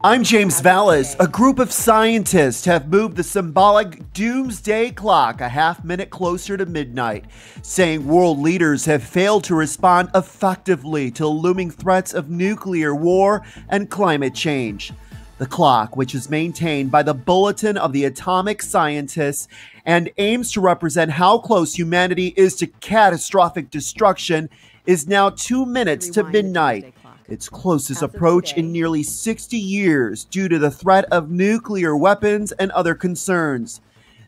I'm James Valles. A group of scientists have moved the symbolic Doomsday Clock a half-minute closer to midnight, saying world leaders have failed to respond effectively to looming threats of nuclear war and climate change. The clock, which is maintained by the Bulletin of the Atomic Scientists and aims to represent how close humanity is to catastrophic destruction, is now 2 minutes to midnight. Its closest approach in nearly 60 years due to the threat of nuclear weapons and other concerns.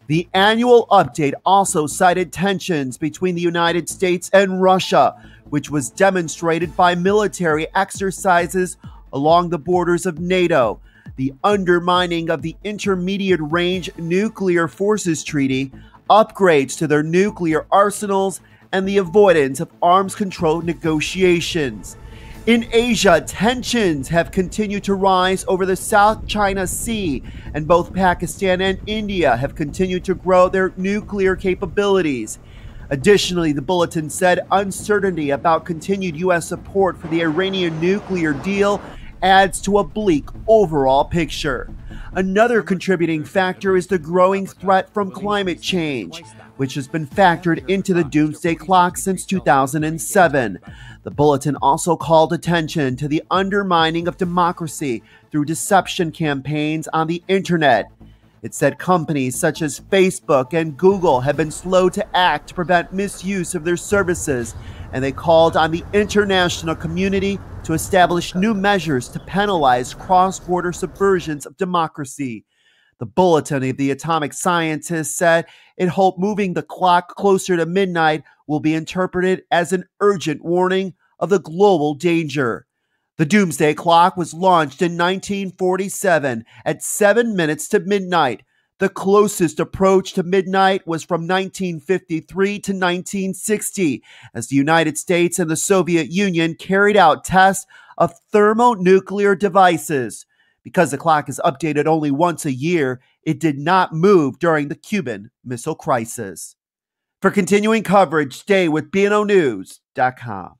The annual update also cited tensions between the United States and Russia, which was demonstrated by military exercises along the borders of NATO, the undermining of the Intermediate Range Nuclear Forces Treaty, upgrades to their nuclear arsenals, and the avoidance of arms control negotiations. In Asia, tensions have continued to rise over the South China Sea, and both Pakistan and India have continued to grow their nuclear capabilities. Additionally, the bulletin said uncertainty about continued U.S. support for the Iranian nuclear deal adds to a bleak overall picture. Another contributing factor is the growing threat from climate change, which has been factored into the Doomsday Clock since 2007. The bulletin also called attention to the undermining of democracy through deception campaigns on the internet. It said companies such as Facebook and Google have been slow to act to prevent misuse of their services, and they called on the international community to establish new measures to penalize cross-border subversions of democracy. The Bulletin of the Atomic Scientists said it hoped moving the clock closer to midnight will be interpreted as an urgent warning of the global danger. The Doomsday Clock was launched in 1947 at 7 minutes to midnight. The closest approach to midnight was from 1953 to 1960, as the United States and the Soviet Union carried out tests of thermonuclear devices. Because the clock is updated only once a year, it did not move during the Cuban Missile Crisis. For continuing coverage, stay with BNOnews.com.